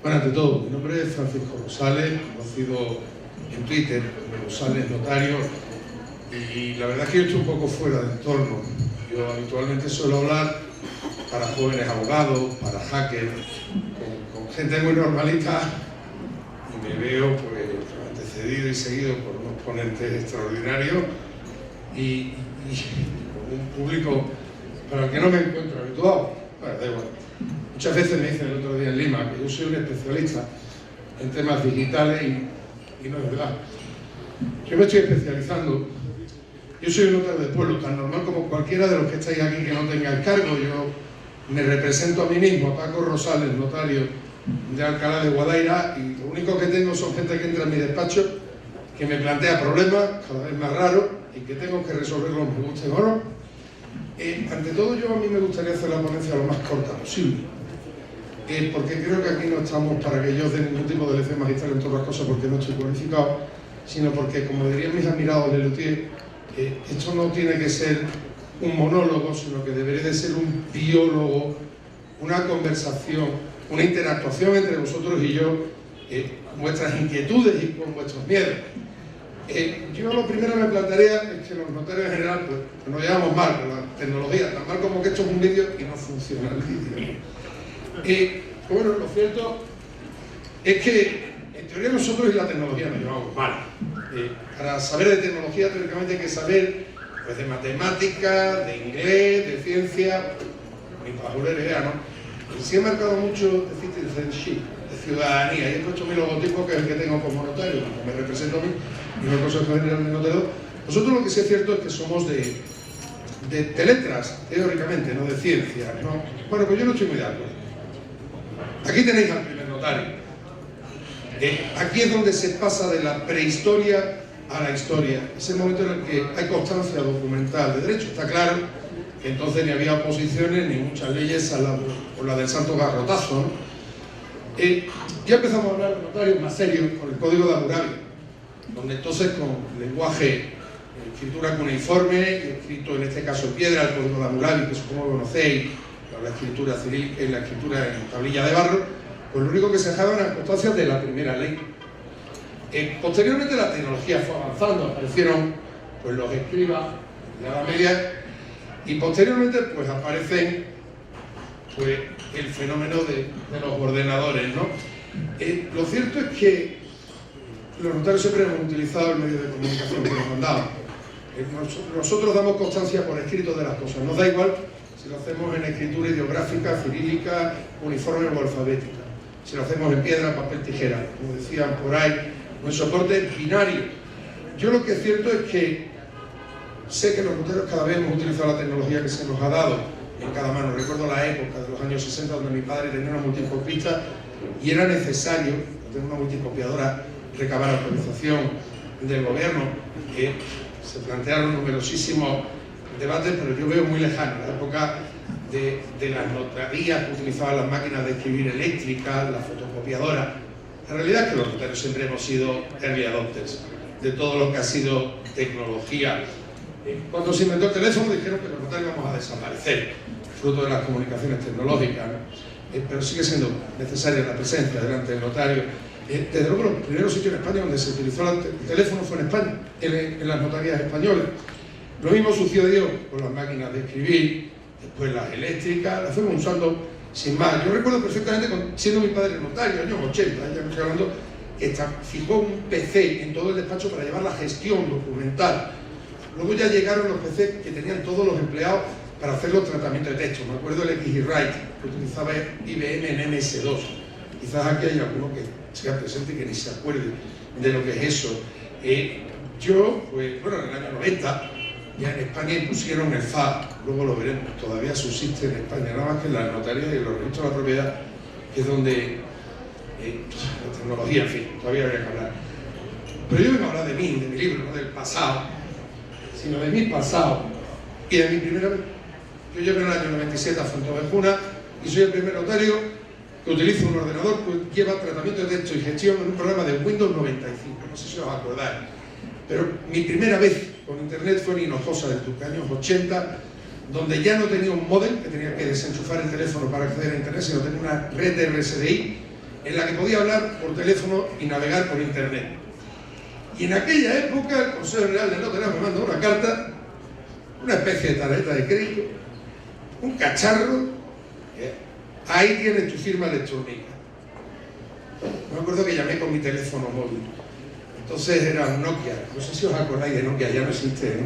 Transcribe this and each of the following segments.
Bueno, ante todo, mi nombre es Francisco Rosales, conocido en Twitter como Rosales Notario, y la verdad es que yo estoy un poco fuera de entorno. Yo habitualmente suelo hablar para jóvenes abogados, para hackers, con gente muy normalita, y me veo pues antecedido y seguido por unos ponentes extraordinarios y con un público para el que no me encuentro habituado. Bueno, da igual. Muchas veces me dicen el otro día en Lima que yo soy un especialista en temas digitales y no es verdad. Yo me estoy especializando. Yo soy un notario de pueblo, tan normal como cualquiera de los que estáis aquí que no tenga el cargo. Yo me represento a mí mismo, a Paco Rosales, notario de Alcalá de Guadaira, y lo único que tengo son gente que entra en mi despacho, que me plantea problemas cada vez más raros y que tengo que resolverlos, me gusten o no. Ante todo, a mí me gustaría hacer la ponencia lo más corta posible, porque creo que aquí no estamos para que yo dé ningún tipo de lección magistral en todas las cosas, porque no estoy cualificado, sino porque, como dirían mis admirados de Lelutier, esto no tiene que ser un monólogo, sino que debería de ser un diálogo, una conversación, una interactuación entre vosotros y yo, con vuestras inquietudes y con vuestros miedos. Yo lo primero que me plantearía es que los notarios en general pues nos llevamos mal con la tecnología, tan mal como que esto es un vídeo y no funciona el vídeo. Bueno, lo cierto es que en teoría nosotros y la tecnología nos llevamos mal. Para saber de tecnología teóricamente hay que saber pues, de matemáticas, de inglés, de ciencia, ni para volver idea, ¿no? Sí he marcado mucho de citizenship, de ciudadanía, y he puesto mi logotipo, que es el que tengo como notario, como me represento a mí, y no el Consejo General de Notariado. Nosotros lo que sí es cierto es que somos de letras, teóricamente, no de ciencia, ¿no? Bueno, pues yo no estoy muy de acuerdo. Aquí tenéis al primer notario. Aquí es donde se pasa de la prehistoria a la historia. Es el momento en el que hay constancia documental de derecho. Está claro que entonces ni había oposiciones ni muchas leyes por la del santo garrotazo, ¿no? Ya empezamos a hablar de notarios más serios con el Código de Hammurabi, donde entonces con lenguaje, escritura cuneiforme, escrito en este caso en piedra, el Código de Hammurabi, que supongo que conocéis, la escritura cirílica y la escritura en tablilla de barro, pues lo único que se dejaban eran constancias de la primera ley. Posteriormente la tecnología fue avanzando, aparecieron pues, los escribas de la Edad Media, y posteriormente pues aparecen pues, el fenómeno de los ordenadores, ¿no? Lo cierto es que los notarios siempre hemos utilizado el medio de comunicación que nos han dado. Nosotros damos constancia por escrito de las cosas, nos da igual si lo hacemos en escritura ideográfica, cirílica, uniforme o alfabética, si lo hacemos en piedra, papel, tijera, como decían por ahí, o en soporte binario. Yo lo que es cierto es que sé que los notarios cada vez hemos utilizado la tecnología que se nos ha dado en cada mano. Recuerdo la época de los años 60 donde mi padre tenía una multicopista y era necesario tener una multicopiadora, recabar autorización del gobierno. Se plantearon numerosísimos debates, pero yo veo muy lejano la época de las notarías que utilizaban las máquinas de escribir eléctricas, la fotocopiadora. La realidad es que los notarios siempre hemos sido early adopters de todo lo que ha sido tecnología. Cuando se inventó el teléfono dijeron que los notarios vamos a desaparecer, fruto de las comunicaciones tecnológicas, ¿no? Pero sigue siendo necesaria la presencia delante del notario. Desde luego, los primeros sitios en España donde se utilizó el teléfono fue en España, en las notarías españolas. Lo mismo sucedió con las máquinas de escribir, después las eléctricas, las fuimos usando sin más. Yo recuerdo perfectamente, siendo mi padre notario, años 80, ya me estoy hablando, que fijó un PC en todo el despacho para llevar la gestión documental. Luego ya llegaron los PC que tenían todos los empleados para hacer los tratamientos de texto. Me acuerdo del XWrite, que utilizaba IBM en MS2. Quizás aquí hay alguno que sea presente y que ni se acuerde de lo que es eso. Yo, pues, bueno, en el año 90, ya en España impusieron el FA, luego lo veremos, todavía subsiste en España, nada más que en las notarías y en los registros de la propiedad, que es donde la tecnología, en fin, todavía habría que hablar. Pero yo vengo a hablar de mí, de mi libro, no del pasado, sino de mi pasado y de mi primera vez. Yo llegué en el año 97 a Fuenteovejuna y soy el primer notario que utiliza un ordenador que lleva tratamiento de texto y gestión en un programa de Windows 95, no sé si os acordáis. Pero mi primera vez con internet fue en Hinojosa, de los años 80, donde ya no tenía un módem, que tenía que desenchufar el teléfono para acceder a internet, sino tenía una red de RSDI en la que podía hablar por teléfono y navegar por internet. Y en aquella época el Consejo General de Notarías me mandó una carta, una especie de tarjeta de crédito, un cacharro, ahí tienes tu firma electrónica. Me acuerdo que llamé con mi teléfono móvil. Entonces era un Nokia, no sé si os acordáis de Nokia, ya no existe, ¿no?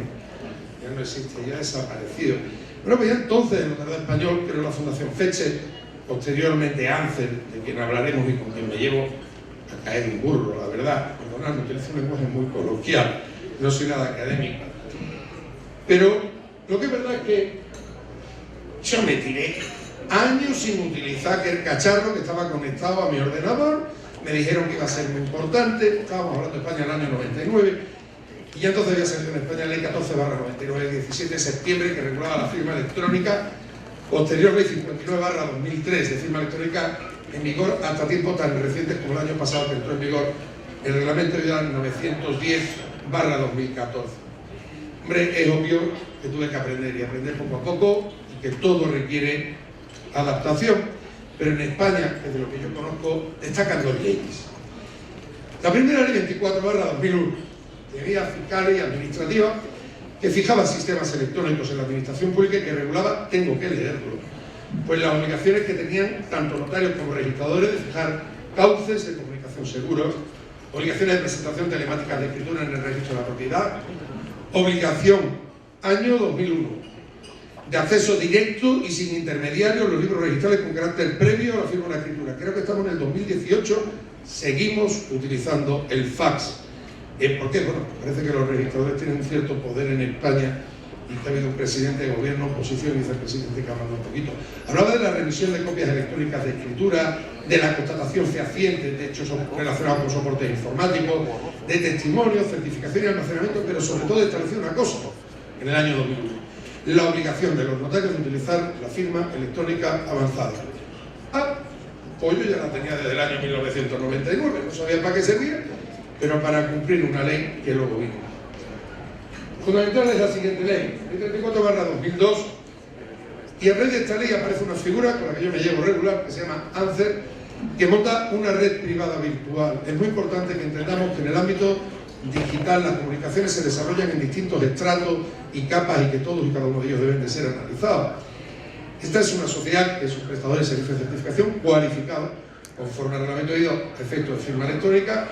Ya no existe, ya ha desaparecido. Bueno, pues ya entonces el Notariado Español creó la Fundación Fetcher, posteriormente Ansel, de quien hablaremos y con quien me llevo a caer un burro, la verdad. Perdonadme, utilizo un lenguaje muy coloquial, no soy nada académico. Pero lo que es verdad es que yo me tiré años sin utilizar aquel cacharro que estaba conectado a mi ordenador. Me dijeron que iba a ser muy importante, estábamos hablando de España en el año 99, y ya entonces había salido en España la ley 14/99, 17 de septiembre, que regulaba la firma electrónica, posterior ley 59/2003 de firma electrónica, en vigor hasta tiempos tan recientes como el año pasado que entró en vigor el reglamento de 910/2014. Hombre, es obvio que tuve que aprender y aprender poco a poco, y que todo requiere adaptación. Pero en España, que es de lo que yo conozco, destacan dos leyes. La primera ley 24/2001, de vías fiscales y administrativas, que fijaba sistemas electrónicos en la administración pública y que regulaba, tengo que leerlo, pues las obligaciones que tenían tanto notarios como registradores de fijar cauces de comunicación seguros, obligaciones de presentación telemática de escritura en el registro de la propiedad, obligación, año 2001, de acceso directo y sin intermediarios los libros registrales con carácter previo a la firma de la escritura. Creo que estamos en el 2018, seguimos utilizando el fax. ¿Por qué? Bueno, parece que los registradores tienen un cierto poder en España y que ha habido un presidente de gobierno, oposición y vicepresidente que ha hablado un poquito. Hablaba de la revisión de copias electrónicas de escritura, de la constatación fehaciente de hechos relacionados con soportes informáticos, de testimonios, certificación y almacenamiento, pero sobre todo estableció una cosa en el año 2001. La obligación de los notarios de utilizar la firma electrónica avanzada. Pues yo ya la tenía desde el año 1999, no sabía para qué servía, pero para cumplir una ley que luego vino. Fundamental es la siguiente ley, ley 34/2002, y a raíz de esta ley aparece una figura con la que yo me llevo regular, que se llama Ansel, que monta una red privada virtual. Es muy importante que entendamos que en el ámbito digital las comunicaciones se desarrollan en distintos estratos y capas y que todos y cada uno de ellos deben de ser analizados. Esta es una sociedad que es un prestador de servicios de certificación cualificado conforme al reglamento de efectos de firma electrónica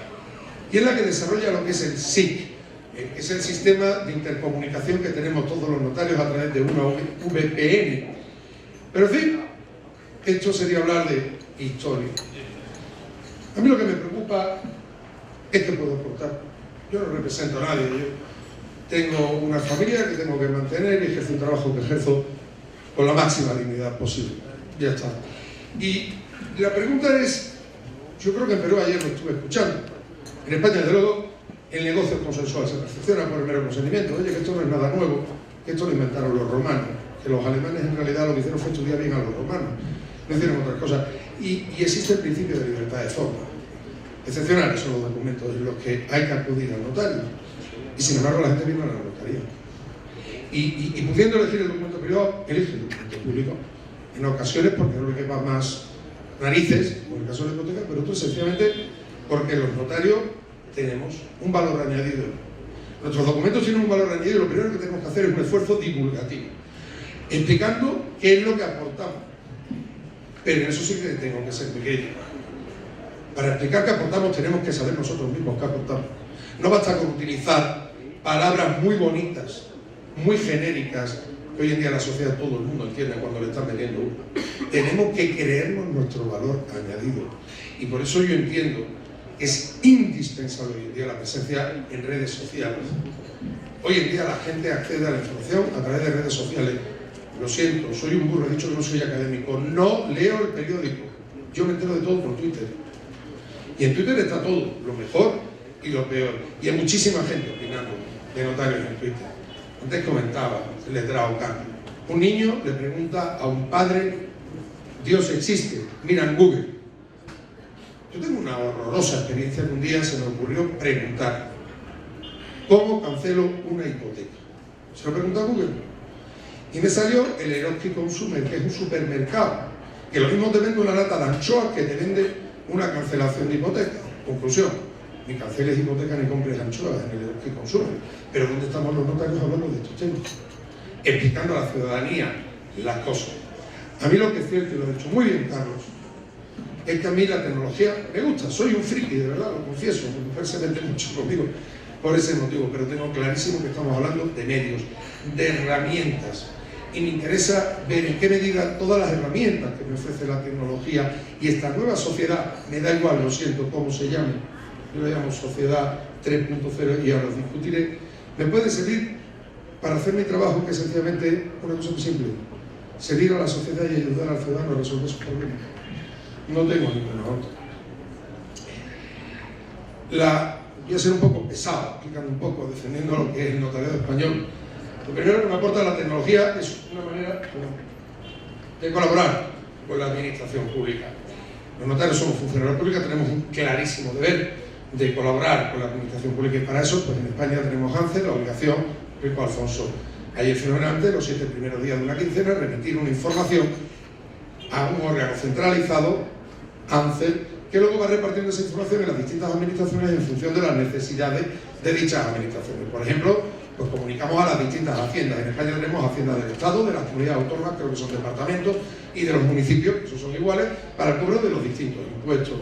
y es la que desarrolla lo que es el SIC, que es el sistema de intercomunicación que tenemos todos los notarios a través de una VPN. Pero en fin, esto sería hablar de historia. A mí lo que me preocupa es que puedo aportar. Yo no represento a nadie, yo tengo una familia que tengo que mantener y ejerzo un trabajo que ejerzo con la máxima dignidad posible. Ya está. Y la pregunta es, yo creo que en Perú ayer lo estuve escuchando, en España desde luego el negocio es consensual, se perfecciona por el mero consentimiento. Oye, que esto no es nada nuevo, que esto lo inventaron los romanos, que los alemanes en realidad lo que hicieron fue estudiar bien a los romanos, no hicieron otras cosas. Y existe el principio de libertad de forma. Excepcionales son los documentos en los que hay que acudir al notario. Y sin embargo la gente viene a la notaría. Y pudiendo elegir el documento privado, elige el documento público. En ocasiones porque no le quepa más narices, como en el caso de la hipoteca, pero otros sencillamente porque los notarios tenemos un valor añadido. Nuestros documentos tienen un valor añadido y lo primero que tenemos que hacer es un esfuerzo divulgativo, explicando qué es lo que aportamos. Pero en eso sí que tengo que ser muy crítico. Para explicar qué aportamos tenemos que saber nosotros mismos qué aportamos. No basta con utilizar palabras muy bonitas, muy genéricas, que hoy en día la sociedad todo el mundo entiende cuando le están vendiendo uno. Tenemos que creernos nuestro valor añadido. Y por eso yo entiendo que es indispensable hoy en día la presencia en redes sociales. Hoy en día la gente accede a la información a través de redes sociales. Lo siento, soy un burro, he dicho que no soy académico, no leo el periódico. Yo me entero de todo por Twitter. Y en Twitter está todo, lo mejor y lo peor. Y hay muchísima gente opinando de notarios en Twitter. Antes comentaba el letrado Carlos. Un niño le pregunta a un padre, ¿Dios existe? Mira en Google. Yo tengo una horrorosa experiencia que un día se me ocurrió preguntar ¿cómo cancelo una hipoteca? Se lo preguntó a Google. Y me salió el Eroski Consumer, que es un supermercado, que lo mismo te vende una lata de anchoas que te vende una cancelación de hipoteca. Conclusión, ni canceles hipoteca ni compres anchoas en el que consumen. Pero ¿dónde estamos los notarios hablando de estos temas? Explicando a la ciudadanía las cosas. A mí lo que es cierto, y lo ha dicho muy bien Carlos, es que a mí la tecnología me gusta. Soy un friki, de verdad, lo confieso. Mi mujer se mete mucho conmigo por ese motivo, pero tengo clarísimo que estamos hablando de medios, de herramientas. Y me interesa ver en qué medida todas las herramientas que me ofrece la tecnología y esta nueva sociedad, me da igual, lo siento, cómo se llame, yo la llamo sociedad 3.0 y ahora os discutiré, me puede servir para hacer mi trabajo, que es sencillamente una cosa muy simple: servir a la sociedad y ayudar al ciudadano a resolver sus problemas. No tengo ninguna otra. Voy a ser un poco pesado, explicando un poco, defendiendo lo que es el notariado español. Lo primero que me aporta la tecnología es una manera de colaborar con la administración pública. Los notarios somos funcionarios públicos, tenemos un clarísimo deber de colaborar con la administración pública, y para eso, pues en España tenemos ANCE, la obligación, Rico Alfonso ayer fenomenante, los 7 primeros días de una quincena, remitir una información a un órgano centralizado, ANCE, que luego va repartiendo esa información en las distintas administraciones en función de las necesidades de dichas administraciones. Por ejemplo, pues comunicamos a las distintas haciendas. En España tenemos haciendas del Estado, de las comunidades autónomas, creo que son departamentos, y de los municipios, que esos son iguales, para el cobro de los distintos impuestos.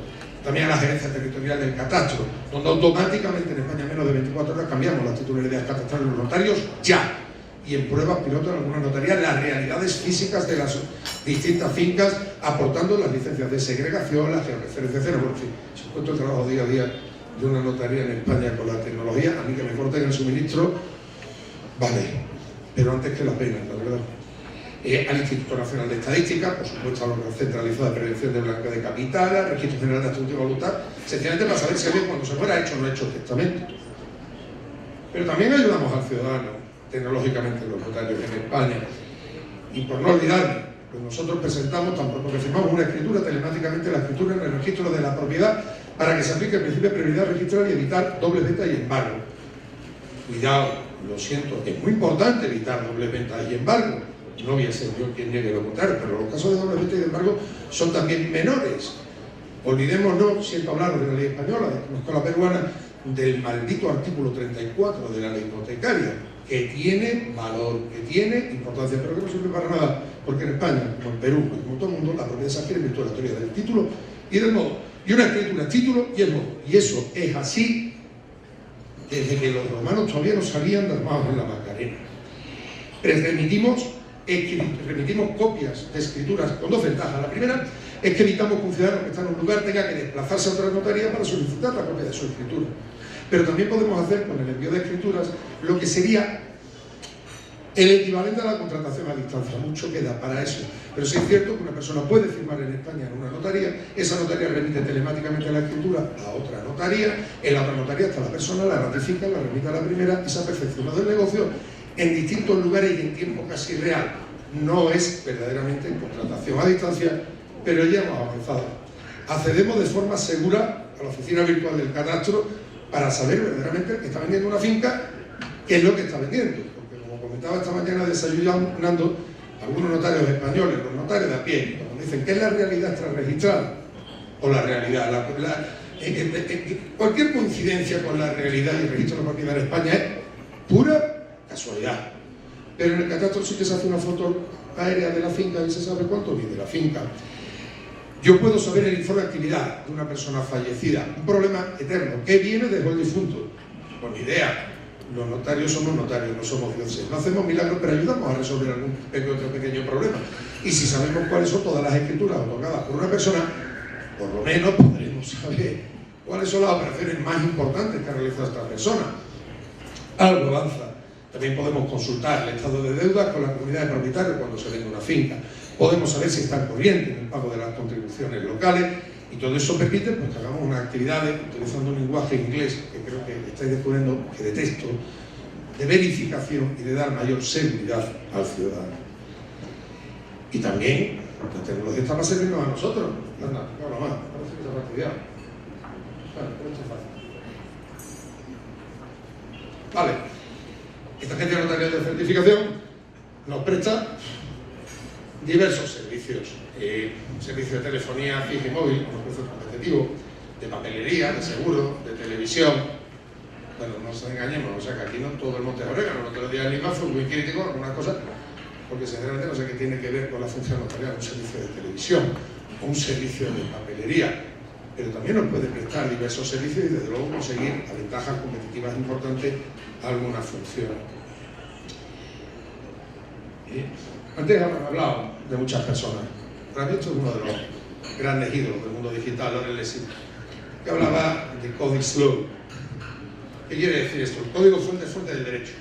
También a la gerencia territorial del catastro, donde automáticamente en España en menos de 24 horas cambiamos las titularidades catastrales de los notarios ya. Y en pruebas piloto en algunas notarías las realidades físicas de las distintas fincas, aportando las licencias de segregación, la georreferenciación. Bueno, en fin, si os cuento el trabajo día a día de una notaría en España con la tecnología, a mí que me corten el suministro, vale, pero antes que la pena, la verdad. Al Instituto Nacional de Estadística, por supuesto al órgano centralizado de prevención de blanqueo de capital, al Registro General de Actos de Voluntad, sencillamente para saber si alguien cuando se fuera hecho o no hecho testamento. Pero también ayudamos al ciudadano tecnológicamente los notarios en España. Y por no olvidarme, pues nosotros presentamos, tan pronto que firmamos una escritura, telemáticamente la escritura en el registro de la propiedad para que se aplique el principio de prioridad registral y evitar doble venta y embargo. Cuidado, lo siento, es muy importante evitar doble venta y embargo. No voy a ser yo quien niegue lo contrario, pero los casos de doble venta y embargo son también menores. Olvidémonos, siento hablar de la ley española, de la peruana, del maldito artículo 34 de la ley hipotecaria, que tiene valor, que tiene importancia, pero que no sirve para nada, porque en España, como en Perú, como todo el mundo, la propiedad se adquiere en virtud de la teoría del título y del modo. Y una escritura es título y es modo. Y eso es así desde que los romanos todavía no salían de armados en la Macarena. Remitimos copias de escrituras con dos ventajas. La primera es que evitamos que un ciudadano que está en un lugar tenga que desplazarse a otra notaría para solicitar la copia de su escritura. Pero también podemos hacer con el envío de escrituras lo que sería el equivalente a la contratación a distancia. Mucho queda para eso. Pero sí es cierto que una persona puede firmar en España en una notaría, esa notaría remite telemáticamente la escritura a otra notaría, en la otra notaría está la persona, la ratifica, la remite a la primera y se ha perfeccionado el negocio en distintos lugares y en tiempo casi real. No es verdaderamente contratación a distancia, pero ya hemos avanzado. Accedemos de forma segura a la oficina virtual del catastro para saber verdaderamente el que está vendiendo una finca, qué es lo que está vendiendo. Porque como comentaba esta mañana desayunando, algunos notarios españoles, los notarios de a pie, cuando dicen ¿qué es la realidad extrarregistral? O la realidad, cualquier coincidencia con la realidad y el registro de la propiedad en España es pura casualidad. Pero en el catastro sí que se hace una foto aérea de la finca y se sabe cuánto mide la finca. Yo puedo saber el informe de actividad de una persona fallecida, un problema eterno. ¿Qué viene después del difunto? Con idea. Los notarios somos notarios, no somos dioses. No hacemos milagros, pero ayudamos a resolver algún pequeño problema. Y si sabemos cuáles son todas las escrituras otorgadas por una persona, por lo menos podremos saber cuáles son las operaciones más importantes que ha realizado esta persona. Algo avanza. También podemos consultar el estado de deuda con la comunidad de propietarios cuando se vende una finca. Podemos saber si están corrientes en el pago de las contribuciones locales y todo eso permite pues, que hagamos unas actividades utilizando un lenguaje inglés que creo que estáis descubriendo, que detesto, de verificación y de dar mayor seguridad al ciudadano. Y también la tecnología está para servirnos a nosotros. Anda, ahora más, parece que se ha fastidiado. Bueno, pero esto es fácil. Vale. Esta agencia notaria de certificación nos presta diversos servicios, servicio de telefonía fija y móvil, con un precio competitivo, de papelería, de seguro, de televisión. Bueno, no nos engañemos, o sea que aquí no todo el monte es orégano. El otro día el IVA fue muy crítico con algunas cosas, porque sinceramente no sé qué tiene que ver con la función notarial, un servicio de televisión, un servicio de papelería, pero también nos puede prestar diversos servicios y desde luego conseguir a ventajas competitivas importantes alguna función. Antes hemos hablado de muchas personas. Para mí esto es uno de los grandes ídolos del mundo digital, Loren Lessig, que hablaba de Codex Law. ¿Qué quiere decir esto? El código fuente del derecho.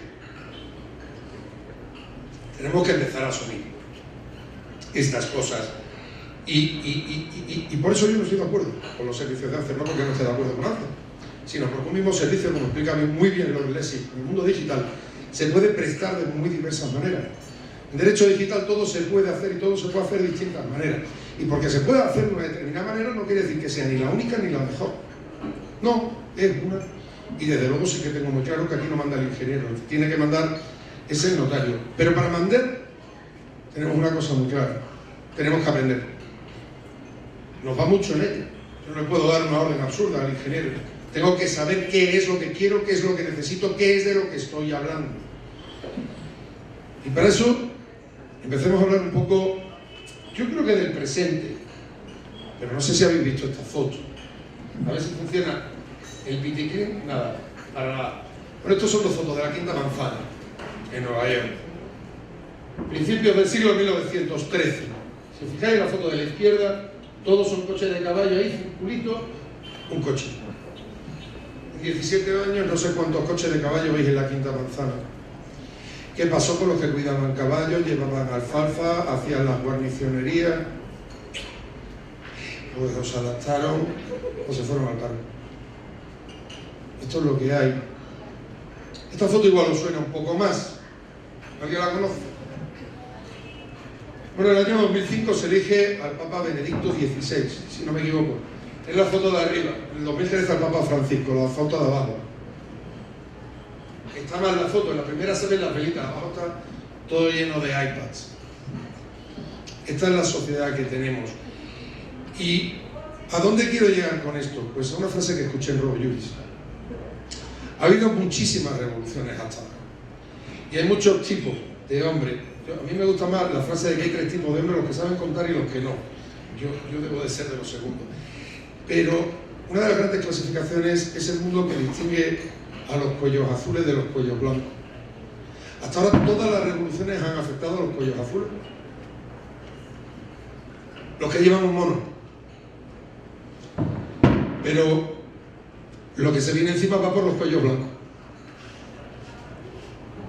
Tenemos que empezar a asumir estas cosas. Y por eso yo no estoy de acuerdo con los servicios de ANCE, no porque no esté de acuerdo con ANCE, sino porque un mismo servicio, como explica muy bien Loren Lessig, en el mundo digital se puede prestar de muy diversas maneras. En derecho digital todo se puede hacer y todo se puede hacer de distintas maneras. Y porque se puede hacer de una determinada manera no quiere decir que sea ni la única ni la mejor. No, es una. Y desde luego sí que tengo muy claro que aquí no manda el ingeniero, el que tiene que mandar es el notario. Pero para mandar tenemos una cosa muy clara, tenemos que aprender. Nos va mucho en ello. Yo no le puedo dar una orden absurda al ingeniero. Tengo que saber qué es lo que quiero, qué es lo que necesito, qué es de lo que estoy hablando. Y para eso empecemos a hablar un poco, yo creo que del presente, pero no sé si habéis visto esta foto. A ver si funciona el piticlin, nada, para nada. Bueno, estos son dos fotos de la Quinta Manzana, en Nueva York. Principios del siglo 1913. Si os fijáis en la foto de la izquierda, todos son coches de caballo ahí, circulito, un coche. En 17 años no sé cuántos coches de caballo veis en la Quinta Manzana. ¿Qué pasó con los que cuidaban caballos, llevaban alfalfa, hacían las guarnicionerías? Pues os adaptaron o se fueron al paro. Esto es lo que hay. Esta foto igual os suena un poco más. ¿Alguien la conoce? Bueno, en el año 2005 se elige al Papa Benedicto XVI, si no me equivoco. Es la foto de arriba. En el 2013 al Papa Francisco, la foto de abajo. Está mal la foto, en la primera se ven las velitas, abajo está todo lleno de iPads. Esta es la sociedad que tenemos. ¿Y a dónde quiero llegar con esto? Pues a una frase que escuché en Rob Lewis. Ha habido muchísimas revoluciones hasta ahora. Y hay muchos tipos de hombres. A mí me gusta más la frase de que hay 3 tipos de hombres, los que saben contar y los que no. Yo debo de ser de los segundos. Pero una de las grandes clasificaciones es el mundo que distingue a los cuellos azules de los cuellos blancos. Hasta ahora todas las revoluciones han afectado a los cuellos azules. Los que llevan un mono. Pero lo que se viene encima va por los cuellos blancos.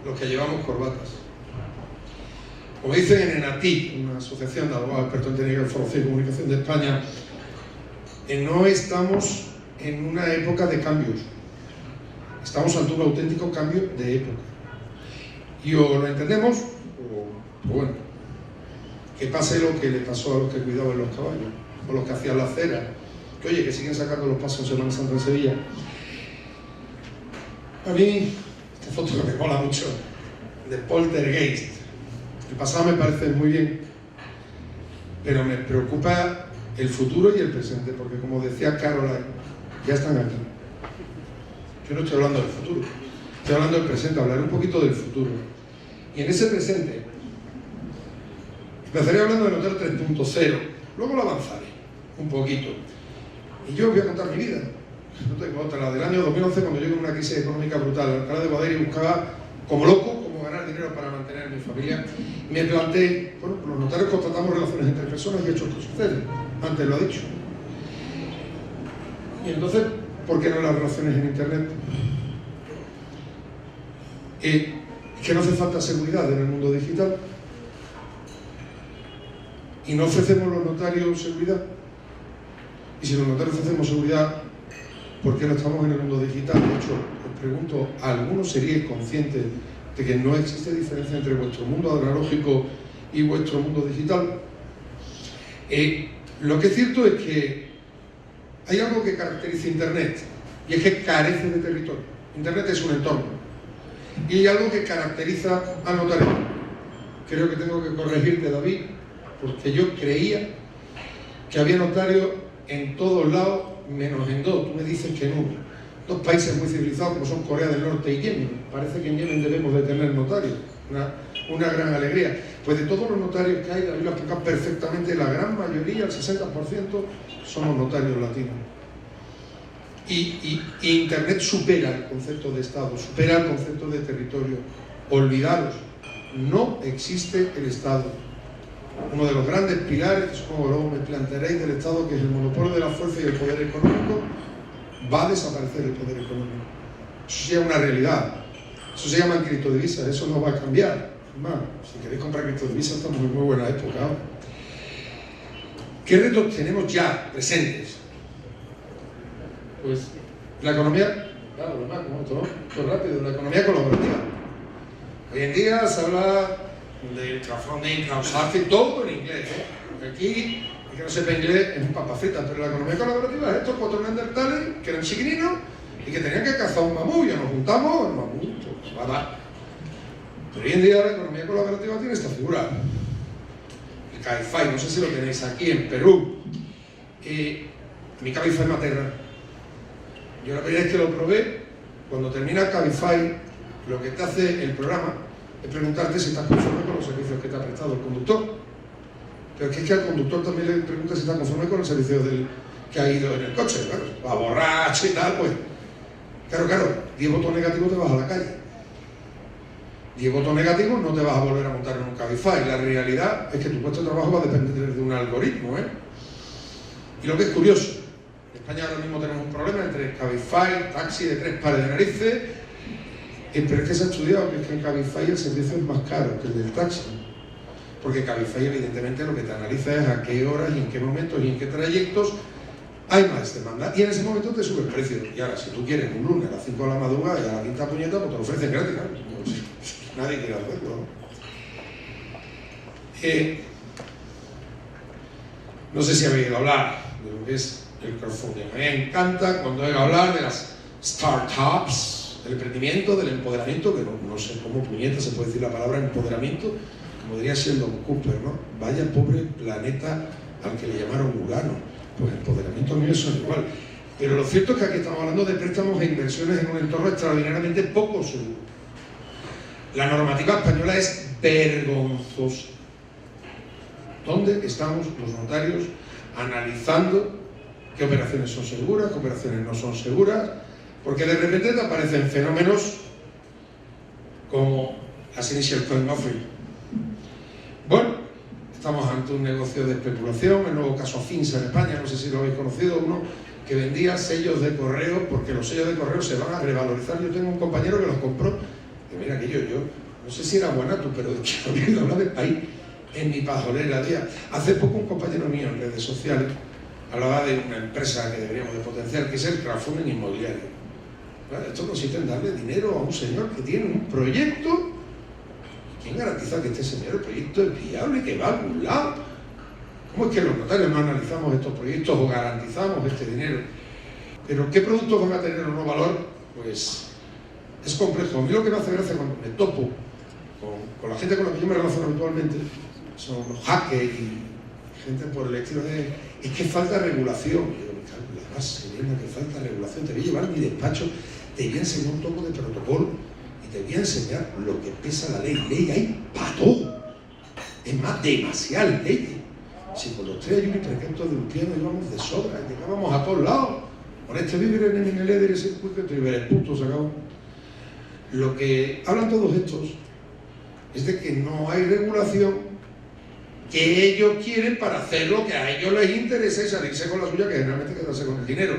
Los que llevamos corbatas. Como dicen en ENATI, una asociación de abogados expertos en técnica de información y comunicación de España, no estamos en una época de cambios. Estamos ante un auténtico cambio de época. Y o lo entendemos, o bueno, que pase lo que le pasó a los que cuidaban los caballos, o los que hacían la acera, que oye, que siguen sacando los pasos en Semana Santa en Sevilla. A mí, esta foto que me mola mucho, de Poltergeist. El pasado me parece muy bien, pero me preocupa el futuro y el presente, porque como decía Caroline, ya están aquí. Yo no estoy hablando del futuro, estoy hablando del presente, hablaré un poquito del futuro. Y en ese presente, empezaré hablando de Notario 3.0, luego lo avanzaré un poquito. Y yo os voy a contar mi vida. No tengo otra, la del año 2011, cuando yo tuve una crisis económica brutal. En Alcalá de Guadaira buscaba, como loco, cómo ganar dinero para mantener a mi familia. Y me planteé, bueno, los notarios constatamos relaciones entre personas y hechos que suceden. Antes lo he dicho. Y entonces, ¿por qué no las relaciones en Internet? Es que no hace falta seguridad en el mundo digital. Y no ofrecemos los notarios seguridad. Y si los notarios ofrecemos seguridad, ¿por qué no estamos en el mundo digital? De hecho, os pregunto, ¿algunos seríais conscientes de que no existe diferencia entre vuestro mundo analógico y vuestro mundo digital? Lo que es cierto es que hay algo que caracteriza Internet, y es que carece de territorio. Internet es un entorno. Y hay algo que caracteriza al notario. Creo que tengo que corregirte, David. porque yo creía que había notarios en todos lados, menos en dos. Tú me dices que no. Dos países muy civilizados como son Corea del Norte y Yemen. Parece que en Yemen debemos de tener notarios. Una gran alegría. Pues de todos los notarios que hay, la Biblia explica perfectamente, la gran mayoría, el 60%, somos notarios latinos. Y Internet supera el concepto de Estado, supera el concepto de territorio. Olvidaros, no existe el Estado. Uno de los grandes pilares, que supongo que luego me plantearéis, del Estado, que es el monopolio de la fuerza y el poder económico, va a desaparecer el poder económico. Eso ya es una realidad. Eso se llama criptodivisas, eso no va a cambiar. Más, si queréis comprar criptodivisas, estamos en muy buena época ahora. ¿Qué retos tenemos ya presentes? Pues la economía, claro, lo más como todo rápido, la economía colaborativa. Hoy en día se habla del crowdfunding, crowdsourcing, todo en inglés, ¿eh? Porque aquí, el que no sepa inglés es un papa frita, pero la economía colaborativa es estos 4 neandertales que eran chiquininos y que tenían que cazar un mamut, y nos juntamos, el mamut, pues va a dar. Pero hoy en día la economía colaborativa tiene esta figura. El Cabify, no sé si lo tenéis aquí en Perú. Mi Cabify Materna. Yo la primera vez que lo probé, cuando termina Cabify, lo que te hace el programa es preguntarte si estás conforme con los servicios que te ha prestado el conductor. Pero es que al conductor también le pregunta si está conforme con el servicio que ha ido en el coche. Claro, va borracho y tal, pues. Claro, 10 votos negativos te vas a la calle. 10 votos negativos no te vas a volver a montar en un Cabify. La realidad es que tu puesto de trabajo va a depender de un algoritmo, ¿eh? Y lo que es curioso, en España ahora mismo tenemos un problema entre Cabify, taxi de 3 pares de narices, pero es que se ha estudiado que es que en Cabify el servicio es más caro que el del taxi. Porque Cabify evidentemente lo que te analiza es a qué horas y en qué momentos y en qué trayectos hay más demanda, y en ese momento te sube el precio. Y ahora, si tú quieres un lunes a las 5 de la madrugada y a la quinta puñeta, pues te lo ofrecen gratis, ¿no? Pues, nadie quiere hacerlo. No sé si habéis oído hablar de lo que es el crowdfunding. Me encanta cuando oigo hablar de las startups, del emprendimiento, del empoderamiento, que no sé cómo puñeta se puede decir la palabra empoderamiento, como diría Sheldon Cooper, ¿no? Vaya pobre planeta al que le llamaron Urano. Pues empoderamiento a mí me suena igual. Pero lo cierto es que aquí estamos hablando de préstamos e inversiones en un entorno extraordinariamente poco seguro. La normativa española es vergonzosa. ¿Dónde estamos los notarios analizando qué operaciones son seguras, qué operaciones no son seguras? Porque de repente te aparecen fenómenos como las initial coin offering. Bueno, estamos ante un negocio de especulación, el nuevo caso Afinsa en España, no sé si lo habéis conocido, uno que vendía sellos de correo, porque los sellos de correo se van a revalorizar. Yo tengo un compañero que los compró, que mira que yo no sé si era Guanato, pero de que había ido a hablar del país en mi pajolera día. Hace poco un compañero mío en redes sociales hablaba de una empresa que deberíamos de potenciar, que es el crowdfunding inmobiliario. ¿Vale? Esto consiste en darle dinero a un señor que tiene un proyecto. ¿Quién garantiza que este señor, el proyecto es viable y que va a algún lado? ¿Cómo es que los notarios no analizamos estos proyectos o garantizamos este dinero? Pero ¿qué productos van a tener o no valor? Pues es complejo. A mí lo que me hace gracia cuando me topo con la gente con la que yo me relaciono habitualmente, son los hackers y gente por el estilo de... Es que falta regulación. Y yo me cago en la base, Elena, que falta regulación. Te voy a llevar a mi despacho, te voy a enseñar un poco de protocolo y te voy a enseñar lo que pesa la ley. Ley hay para todo. Es más, demasiadas leyes. Si con los 3 ayunos y preceptos de Ulpiano íbamos de sobra, llegábamos a todos lados. Con este vivir en el líder ese circuito y ver el punto, se acabó. Lo que hablan todos estos es de que no hay regulación, que ellos quieren para hacer lo que a ellos les interesa y salirse con la suya, que generalmente quedarse con el dinero.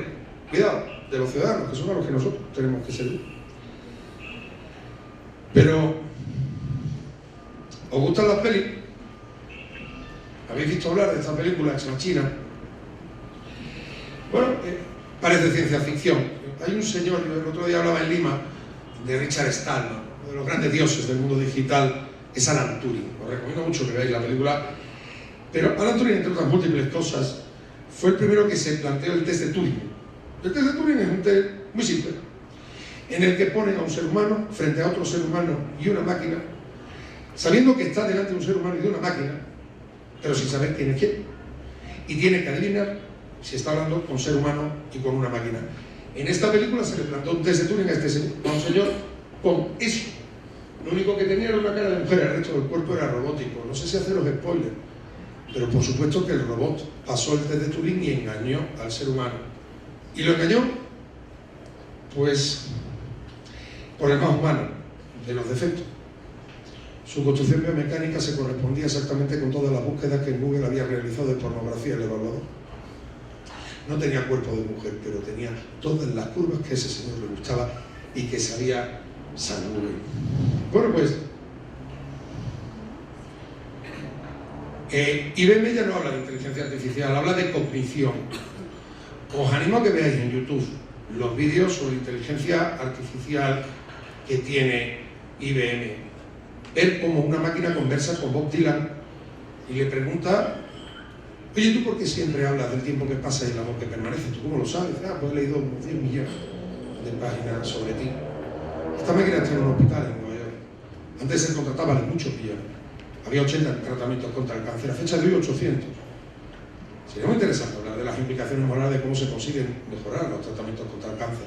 Cuidado, de los ciudadanos, que son a los que nosotros tenemos que servir. Pero, ¿os gustan las pelis? ¿Habéis visto hablar de esta película, Ex Machina? Bueno, parece ciencia ficción. Hay un señor, el otro día hablaba en Lima, de Richard Stallman, uno de los grandes dioses del mundo digital, es Alan Turing. Os recomiendo mucho que veáis la película. Pero Alan Turing, entre otras múltiples cosas, fue el primero que se planteó el test de Turing. El test de Turing es un test muy simple, en el que ponen a un ser humano frente a otro ser humano y una máquina, sabiendo que está delante de un ser humano y de una máquina, pero sin saber quién es quién. Y tiene que adivinar si está hablando con ser humano y con una máquina. En esta película se le plantó un test de Turing a un señor con eso. Lo único que tenía era una cara de mujer, el resto del cuerpo era robótico. No sé si haceros spoilers, pero por supuesto que el robot pasó el test de Turing y engañó al ser humano. ¿Y lo engañó? Pues por el más humano de los defectos. Su construcción biomecánica se correspondía exactamente con todas las búsquedas que en Google había realizado de pornografía el evaluador. No tenía cuerpo de mujer, pero tenía todas las curvas que a ese señor le gustaba y que sabía San Google. Bueno, pues IBM ya no habla de inteligencia artificial, habla de cognición. Os animo a que veáis en YouTube los vídeos sobre inteligencia artificial que tiene IBM. Ver cómo una máquina conversa con Bob Dylan y le pregunta: oye, ¿tú por qué siempre hablas del tiempo que pasa y el amor que permanece? ¿Tú cómo lo sabes? Pues he leído 10 millones de páginas sobre ti. Esta máquina tiene un hospital en Nueva York. Antes se contrataba de muchos millones. Había 80 tratamientos contra el cáncer. A fecha de hoy, 800. Sería muy interesante hablar de las implicaciones morales de cómo se consiguen mejorar los tratamientos contra el cáncer.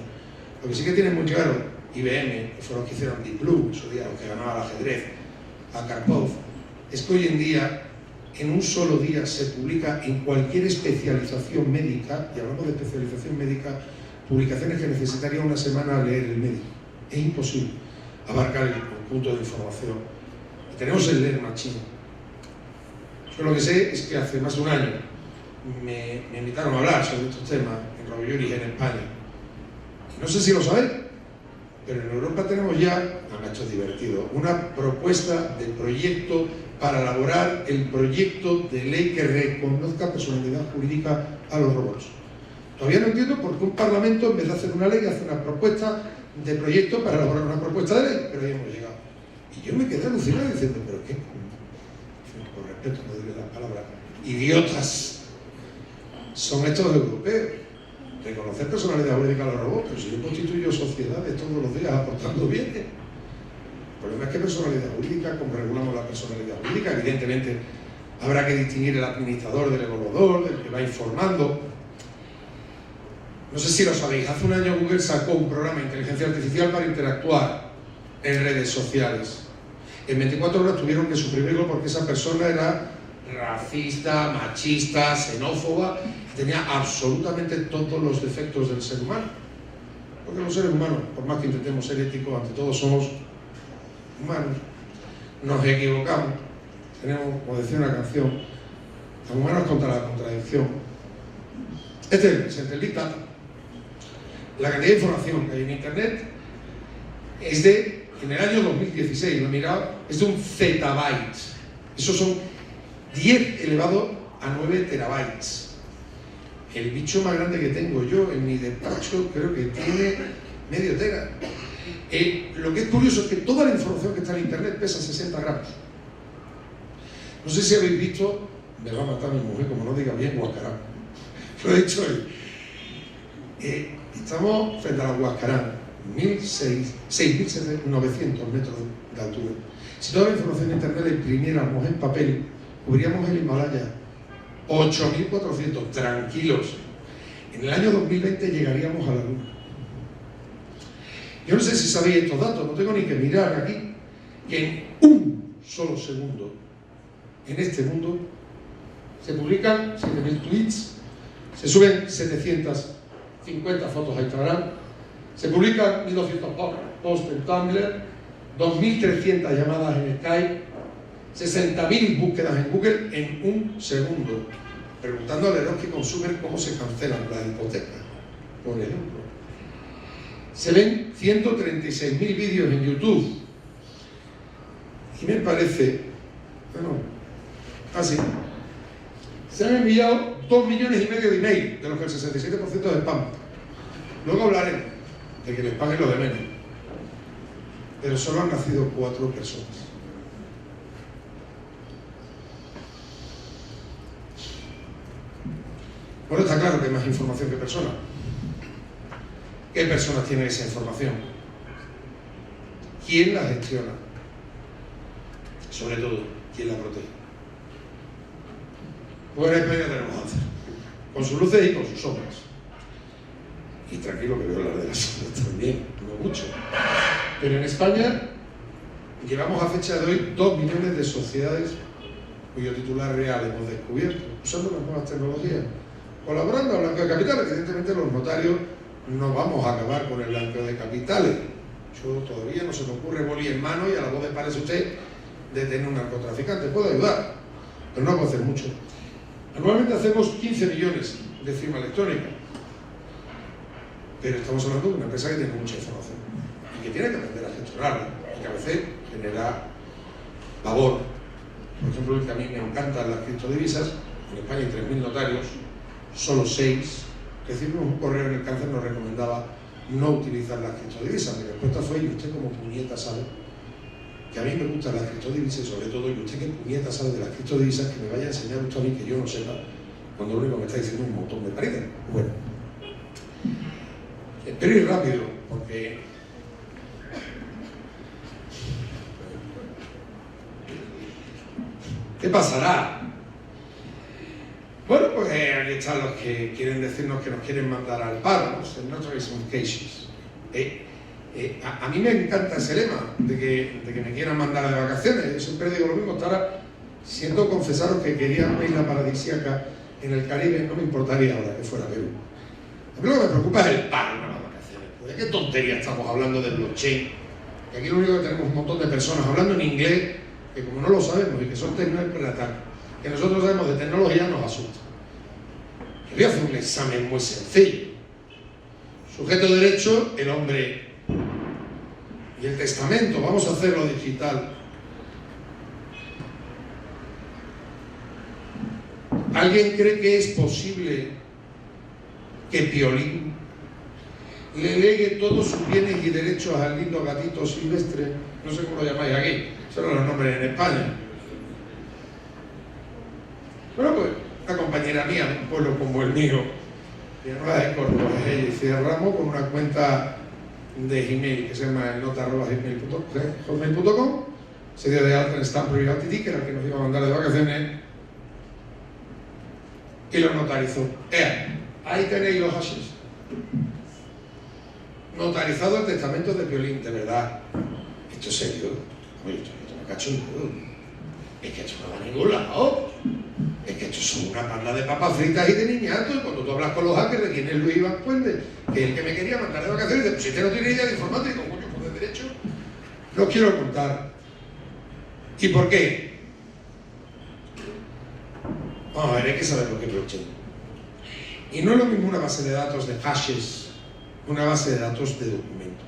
Lo que sí que tienen muy claro IBM, que fueron los que hicieron Deep Blue en su día, los que ganaban al ajedrez, a Karpov, es que hoy en día, en un solo día, se publica en cualquier especialización médica, y hablamos de especialización médica, publicaciones que necesitaría una semana leer el médico. Es imposible abarcar el conjunto de información. Y tenemos el leer machine. Yo lo que sé es que hace más de un año me invitaron a hablar sobre estos temas en Radio Yuri en España. Y no sé si lo sabéis, pero en Europa tenemos ya, esto es divertido, una propuesta de proyecto para elaborar el proyecto de ley que reconozca personalidad jurídica a los robots. Todavía no entiendo por qué un parlamento, en vez de hacer una ley, hace una propuesta de proyecto para elaborar una propuesta de ley, pero ahí hemos llegado. Y yo me quedé alucinado diciendo, pero qué, por respeto no diré la palabra, idiotas son estos europeos. Reconocer personalidad jurídica a los robots, pero si yo constituyo sociedades todos los días aportando bienes. El problema es que personalidad jurídica, como regulamos la personalidad jurídica, evidentemente habrá que distinguir el administrador del evaluador, del que va informando. No sé si lo sabéis, hace un año Google sacó un programa de inteligencia artificial para interactuar en redes sociales. En 24 horas tuvieron que suprimirlo porque esa persona era racista, machista, xenófoba, tenía absolutamente todos los defectos del ser humano. Porque los seres humanos, por más que intentemos ser éticos, ante todo somos humanos. Nos equivocamos. Tenemos, como decía una canción, los humanos contra la contradicción. Este es el presente, el Big Data. La cantidad de información que hay en Internet es de, en el año 2016, lo he mirado, es de un zettabyte. Esos son 10 elevado a 9 terabytes. El bicho más grande que tengo yo en mi despacho creo que tiene medio tera. Lo que es curioso es que toda la información que está en Internet pesa 60 gramos. No sé si habéis visto, me va a matar mi mujer como no diga bien, Huascarán. Lo he dicho hoy. Estamos frente a la Huascarán, 6.900 metros de altura. Si toda la información de Internet la imprimiéramos en papel, cubriríamos el Himalaya. 8.400, tranquilos. En el año 2020 llegaríamos a la Luna. Yo no sé si sabéis estos datos, no tengo ni que mirar aquí, que en un solo segundo, en este mundo, se publican 7.000 tweets, se suben 750 fotos a Instagram, se publican 1.200 posts en Tumblr, 2.300 llamadas en Skype, 60.000 búsquedas en Google en un segundo, preguntando a los que consumen cómo se cancelan las hipotecas, por ejemplo. Se ven 136.000 vídeos en YouTube y me parece, bueno, así, se han enviado 2,5 millones de emails, de los que el 67% es spam. Luego hablaré de que les paguen lo de menos, pero solo han nacido 4 personas. Bueno, está claro que hay más información que personas. ¿Qué personas tienen esa información? ¿Quién la gestiona? Sobre todo, ¿quién la protege? Pues en España tenemos ACER, con sus luces y con sus sombras. Y tranquilo que voy a hablar de las sombras también, no mucho. Pero en España llevamos a fecha de hoy 2 millones de sociedades cuyo titular real hemos descubierto, usando las nuevas tecnologías, colaborando al blanqueo de capitales. Evidentemente los notarios no vamos a acabar con el blanqueo de capitales. Yo todavía no se me ocurre boli en mano y a la voz de parece usted detener un narcotraficante. Puedo ayudar, pero no puedo hacer mucho. Anualmente hacemos 15 millones de firma electrónica, pero estamos hablando de una empresa que tiene mucha información y que tiene que aprender a gestionarla y que a veces genera pavor. Por ejemplo, que a mí me encantan las criptodivisas. En España hay 3.000 notarios, solo 6. Recibimos un correo en el cáncer, nos recomendaba no utilizar las criptodivisas. Mi respuesta fue: y usted como puñeta sabe que a mí me gustan las criptodivisas, y sobre todo, y usted que puñeta sabe de las criptodivisas, que me vaya a enseñar usted a mí que yo no sepa, cuando lo único que me está diciendo es un montón de paridas. Bueno, espero ir rápido, porque ¿qué pasará? Bueno, pues aquí están los que quieren decirnos que nos quieren mandar al paro, los notaries on cases. A mí me encanta ese lema de que me quieran mandar de vacaciones. Yo siempre digo lo mismo. Hasta ahora siento confesaros que quería una isla paradisíaca en el Caribe, no me importaría ahora que fuera Perú. A mí lo que me preocupa es el paro, no las vacaciones. ¿De qué tontería estamos hablando del blockchain? Y aquí lo único que tenemos un montón de personas hablando en inglés, que como no lo sabemos y que son tecnócratas, que nosotros sabemos de tecnología, nos asusta. Yo voy a hacer un examen muy sencillo. Sujeto de derecho, el hombre. Y el testamento, vamos a hacerlo digital. ¿Alguien cree que es posible que Piolín le legue todos sus bienes y derechos al lindo gatito silvestre? No sé cómo lo llamáis aquí, son los nombres en España. Bueno, pues una compañera mía de un pueblo como el mío, que no la de Córdoba, ella y cerramos con una cuenta de Gmail que se llama elnota@hotmail.com, se dio de alta en Stamper Ltd, que era el que nos iba a mandar de vacaciones, y lo notarizó. Ahí tenéis los hashes. Notarizado el testamento de Piolín, de verdad. Esto es serio. Oye, esto me cacho en todo. Es que esto no va a ningún lado. Es que estos son una panda de papas fritas y de niñatos. Y cuando tú hablas con los hackers, de quién es Luis Iván Puente, que es el que me quería mandar de vacaciones, dice: pues si usted no tiene idea de informática, coño, pues de derecho, no quiero contar. ¿Y por qué? Vamos a ver, hay que saber lo que es blockchain. Y no es lo mismo una base de datos de hashes, una base de datos de documentos.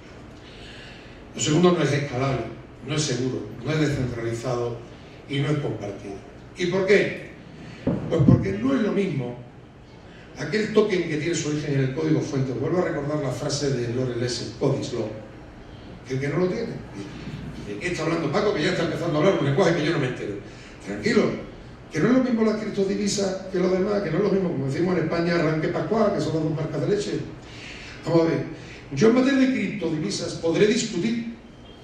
Lo segundo, no es escalable, no es seguro, no es descentralizado y no es compartido. ¿Y por qué? Pues porque no es lo mismo aquel token que tiene su origen en el código fuente. Vuelvo a recordar la frase de Lorel S. Cody's Law, que el que no lo tiene. ¿De qué está hablando Paco? Que ya está empezando a hablar un lenguaje que yo no me entero. Tranquilo, que no es lo mismo la criptodivisa que lo demás, que no es lo mismo, como decimos en España, arranque pascual, que son las dos marcas de leche. Vamos a ver, yo en materia de criptodivisas podré discutir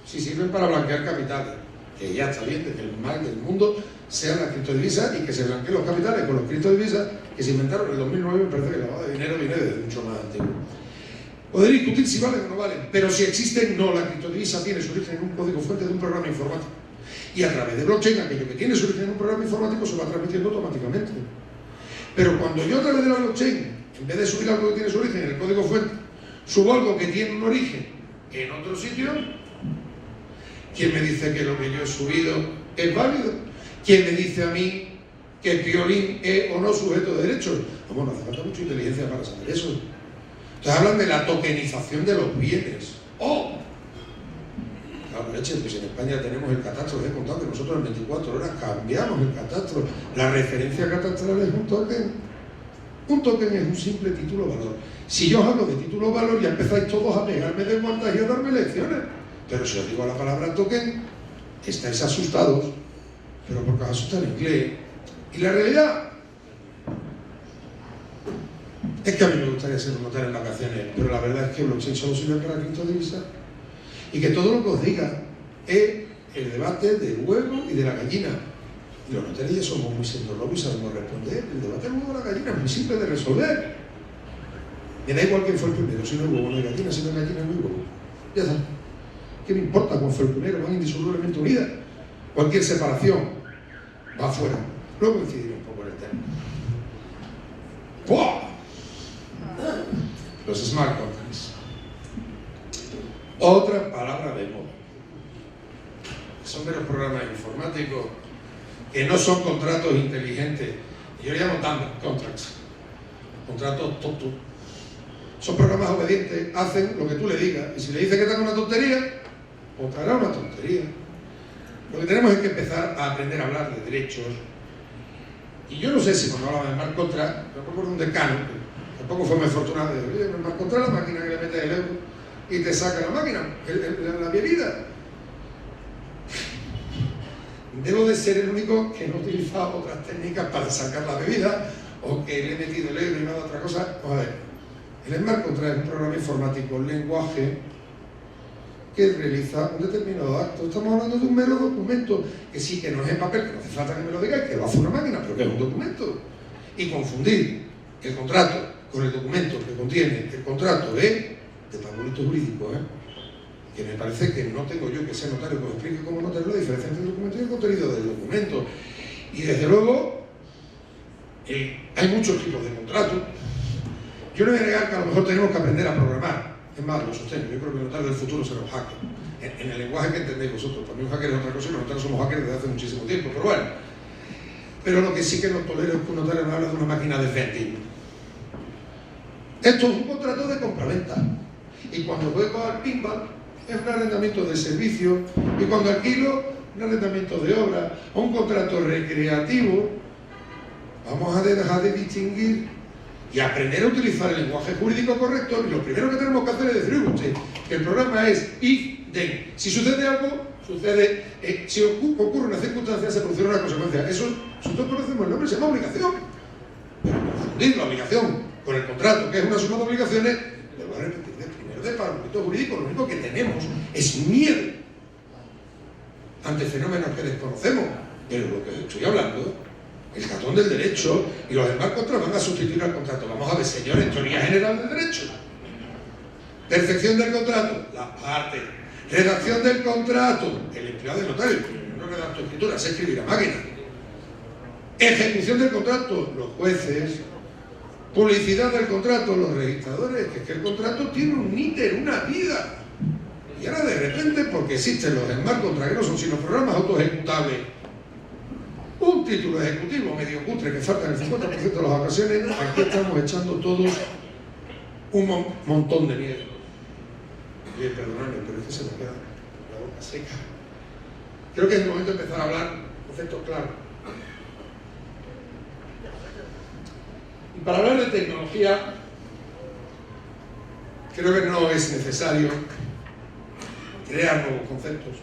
si sirven para blanquear capitales, que ya está bien de que el mal del mundo sea la criptodivisa y que se blanqueen los capitales con los criptodivisas que se inventaron en el 2009. Me parece que el lavado de dinero viene desde mucho más antiguo. Podré discutir si valen o no valen, pero si existen, no. La criptodivisa tiene su origen en un código fuente de un programa informático. Y a través de blockchain, aquello que tiene su origen en un programa informático se va transmitiendo automáticamente. Pero cuando yo a través de la blockchain, en vez de subir algo que tiene su origen en el código fuente, subo algo que tiene un origen en otro sitio, ¿quién me dice que lo que yo he subido es válido? ¿Quién me dice a mí que Piolín es o no sujeto de derechos? Vamos, no hace falta mucha inteligencia para saber eso. Entonces hablan de la tokenización de los bienes. ¡Oh! Claro, leche, pues en España tenemos el catastro, les he contado que nosotros en 24 horas cambiamos el catastro. La referencia catastral es un token. Un token es un simple título valor. Si yo os hablo de título valor, ya empezáis todos a pegarme de guantas y a darme lecciones. Pero si os digo la palabra token, estáis asustados. Pero porque os asusta el inglés. Y la realidad es que a mí me gustaría ser un notario en vacaciones, pero la verdad es que blockchain solo sirve para criptodivisas. Y que todo lo que os diga es el debate del huevo y de la gallina. Y los notarios somos muy sendos y sabemos responder. El debate del huevo de la gallina es muy simple de resolver. Me da igual quién fue el primero, si no hay huevo no hay gallina, si no hay gallina no hay huevo. Ya está. ¿Qué me importa cuál fue el primero? Van indisolublemente unidas. Cualquier separación va afuera. Luego incidiré un poco en el tema. ¡Buah! Los smart contracts. Otra palabra de moda. Son meros programas informáticos que no son contratos inteligentes. Yo le llamo dumb contracts. Contratos tontos. Son programas obedientes, hacen lo que tú le digas. Y si le dices que te haga una tontería, pues te hará una tontería. Lo que tenemos es que empezar a aprender a hablar de derechos. Y yo no sé si cuando hablaba de smart contract, me acuerdo de un decano, que tampoco fue muy afortunado, de oye, smart contract la máquina que le metes el euro y te saca la máquina, la bebida. Debo de ser el único que no ha utilizado otras técnicas para sacar la bebida o que le he metido el euro y no otra cosa. A ver, el smart contract es un programa informático, un lenguaje que realiza un determinado acto. Estamos hablando de un mero documento, que sí, que no es en papel, que no hace falta que me lo digáis, que lo hace una máquina, pero que es un documento. Y confundir el contrato con el documento que contiene el contrato de parvulito jurídico, que me parece que no tengo yo que ser notario que os explique como notario la diferencia entre el documento y el contenido del documento. Y desde luego, hay muchos tipos de contratos. Yo no voy a negar que a lo mejor tenemos que aprender a programar. Es más, lo sostengo. Yo creo que el notario del futuro será un hacker. En el lenguaje que entendéis vosotros. Para mí un hacker es otra cosa y los notarios somos hackers desde hace muchísimo tiempo. Pero bueno. Pero lo que sí que no tolero es que un notario me hable de una máquina de vending. Esto es un contrato de compraventa. Y cuando juego al pinball, es un arrendamiento de servicio. Y cuando alquilo, un arrendamiento de obra. O un contrato recreativo. Vamos a dejar de distinguir y aprender a utilizar el lenguaje jurídico correcto. Y lo primero que tenemos que hacer es decirle a usted que el programa es if, then. Si sucede algo, sucede. Si ocurre una circunstancia, se produce una consecuencia. Eso, nosotros conocemos el nombre, se llama obligación. Pero confundir la obligación con el contrato, que es una suma de obligaciones, lo voy a repetir de primero de parvulito jurídico. Lo único que tenemos es miedo ante fenómenos que desconocemos. Pero lo que estoy hablando, el cartón del derecho y los smart contracts van a sustituir al contrato. Vamos a ver, señores, teoría general del derecho. Perfección del contrato, la parte. Redacción del contrato, el empleado del notario. Yo no redacto escritura, sé escribir a máquina. Ejecución del contrato, los jueces. Publicidad del contrato, los registradores. Que es que el contrato tiene un íter, una vida. Y ahora de repente, porque existen los smart contracts, que no son sino programas autoejecutables, un título ejecutivo medio cutre que falta en el 50% de las ocasiones, aquí estamos echando todos un montón de miedo. Oye, perdonadme, pero es que se me queda la boca seca. Creo que es el momento de empezar a hablar conceptos claros. Y para hablar de tecnología, creo que no es necesario crear nuevos conceptos.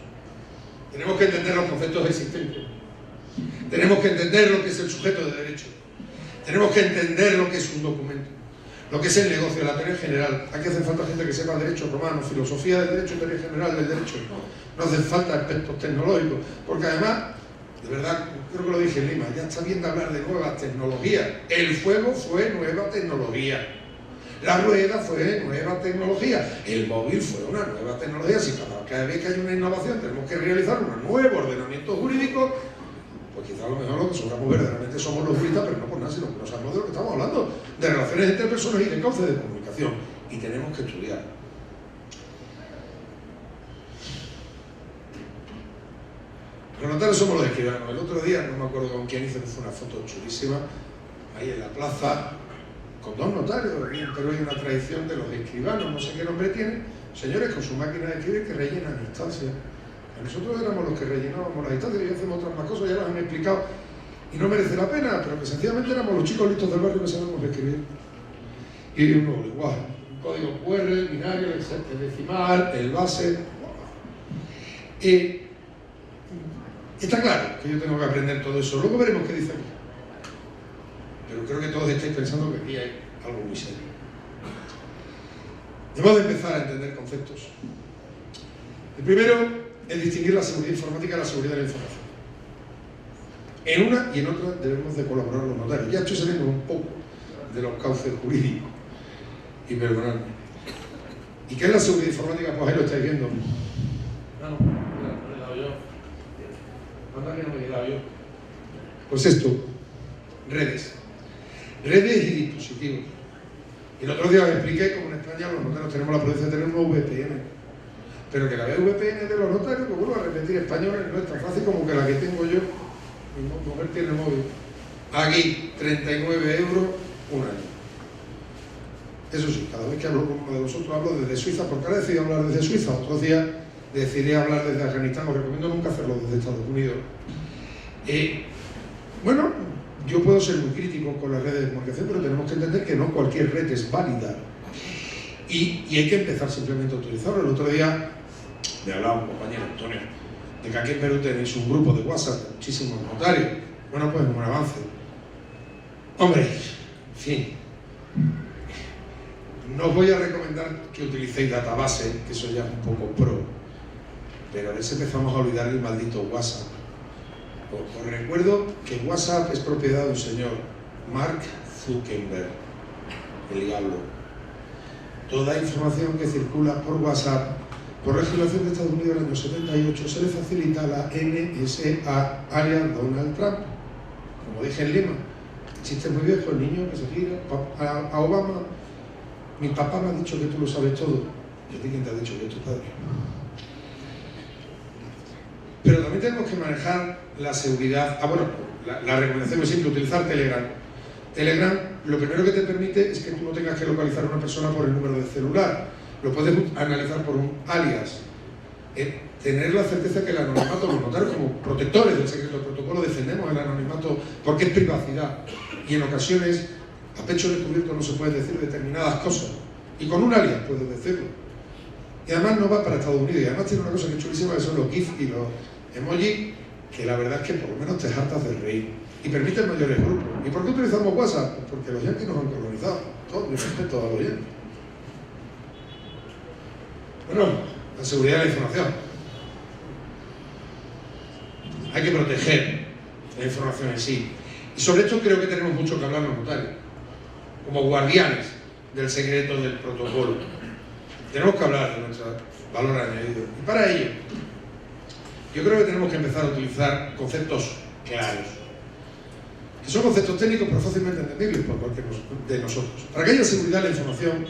Tenemos que entender los conceptos existentes. Tenemos que entender lo que es el sujeto de derecho. Tenemos que entender lo que es un documento, lo que es el negocio, la teoría general. Aquí hace falta gente que sepa derecho romano, filosofía del derecho, teoría general del derecho. No hacen falta aspectos tecnológicos, porque además, de verdad, creo que lo dije en Lima, ya está bien de hablar de nuevas tecnologías. El fuego fue nueva tecnología. La rueda fue nueva tecnología. El móvil fue una nueva tecnología. Si cada vez que hay una innovación tenemos que realizar un nuevo ordenamiento jurídico, pues quizá a lo mejor lo que sobramos verdaderamente somos los juristas, pero no por nada, sino que no sabemos de lo que estamos hablando, de relaciones entre personas y de cauce de comunicación. Y tenemos que estudiar. Los notarios somos los escribanos. El otro día, no me acuerdo con quién hice, una foto chulísima, ahí en la plaza, con dos notarios, pero hay una tradición de los escribanos, no sé qué nombre tienen, señores con su máquina de escribir que rellenan instancias. Nosotros éramos los que rellenábamos las instancias y hacemos otras más cosas, ya las han explicado y no merece la pena, pero que sencillamente éramos los chicos listos del barrio que sabemos escribir. Y un nuevo lenguaje, un código QR, el binario, el decimal, el base. Está claro que yo tengo que aprender todo eso, luego veremos qué dice aquí. Pero creo que todos estáis pensando que aquí hay algo muy serio. Debemos de empezar a entender conceptos. El primero es distinguir la seguridad informática de la seguridad de la información. En una y en otra debemos de colaborar los notarios. Ya estoy saliendo un poco de los cauces jurídicos. Y perdonadme. ¿Y qué es la seguridad informática? Pues ahí lo estáis viendo. No le he dado yo. Anda que no me he dado yo. Pues esto, redes. Redes y dispositivos. Y el otro día os expliqué cómo en España los notarios tenemos la prudencia de tener una VPN. Pero que la VPN de los notarios, que vuelvo a repetir, españoles, no es tan fácil como que la que tengo yo. Mi mujer tiene el móvil. Aquí, 39 euros, un año. Eso sí, cada vez que hablo con uno de vosotros hablo desde Suiza, porque ahora decidí hablar desde Suiza. Otros días decidí hablar desde Afganistán. Os recomiendo nunca hacerlo desde Estados Unidos. Bueno, yo puedo ser muy crítico con las redes de comunicación, pero tenemos que entender que no cualquier red es válida. Y hay que empezar simplemente a utilizarlo. El otro día me hablaba un compañero, Antonio, de que aquí en Perú tenéis un grupo de WhatsApp de muchísimos notarios. Bueno, pues un buen avance. Hombre, en fin, no os voy a recomendar que utilicéis database, que eso ya es un poco pro, pero a veces empezamos a olvidar el maldito WhatsApp. Os recuerdo que WhatsApp es propiedad de un señor, Mark Zuckerberg, el diablo. Toda información que circula por WhatsApp, por legislación de Estados Unidos del año 78, se le facilita a la NSA, alias Donald Trump. Como dije en Lima, chiste muy viejo, el niño que se gira a Obama. Mi papá me ha dicho que tú lo sabes todo. ¿Y a ti quién te ha dicho que es tu padre? Pero también tenemos que manejar la seguridad. La recomendación es simple, utilizar Telegram. Telegram, lo primero que te permite es que tú no tengas que localizar a una persona por el número de celular. Lo puedes analizar por un alias. Tener la certeza que el anonimato, los notarios como protectores del secreto del protocolo, defendemos el anonimato porque es privacidad. Y en ocasiones, a pecho descubierto no se puede decir determinadas cosas. Y con un alias puedes decirlo. Y además no va para Estados Unidos. Y además tiene una cosa que es chulísima, que son los GIF y los emojis, que la verdad es que por lo menos te hartas de reír. Y permiten mayores grupos. ¿Y por qué utilizamos WhatsApp? Pues porque los yanquis nos han colonizado. Todo mi respeto a los yanquis. Bueno, la seguridad de la información. Hay que proteger la información en sí. Y sobre esto creo que tenemos mucho que hablar los notarios, como guardianes del secreto del protocolo. Tenemos que hablar de nuestro valor añadido. Y para ello, yo creo que tenemos que empezar a utilizar conceptos claros, que son conceptos técnicos pero fácilmente entendibles por cualquiera de nosotros. Para que haya seguridad de la información,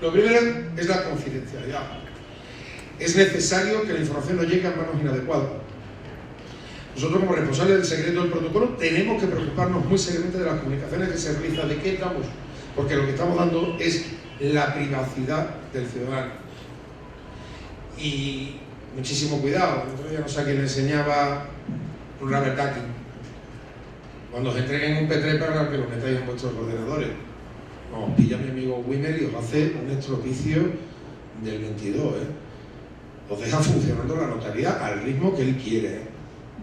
lo primero es la confidencialidad. Es necesario que la información no llegue a manos inadecuadas. Nosotros, como responsables del secreto del protocolo, tenemos que preocuparnos muy seriamente de las comunicaciones que se realizan, de qué damos, porque lo que estamos dando es la privacidad del ciudadano. Y muchísimo cuidado. El otro día no sé a quién le enseñaba un Robert Ducky. Cuando os entreguen un P3 para que lo metáis en vuestros ordenadores, os pilla mi amigo Wimmer y os hace un estropicio del 22, Os deja funcionando la notaría al ritmo que él quiere,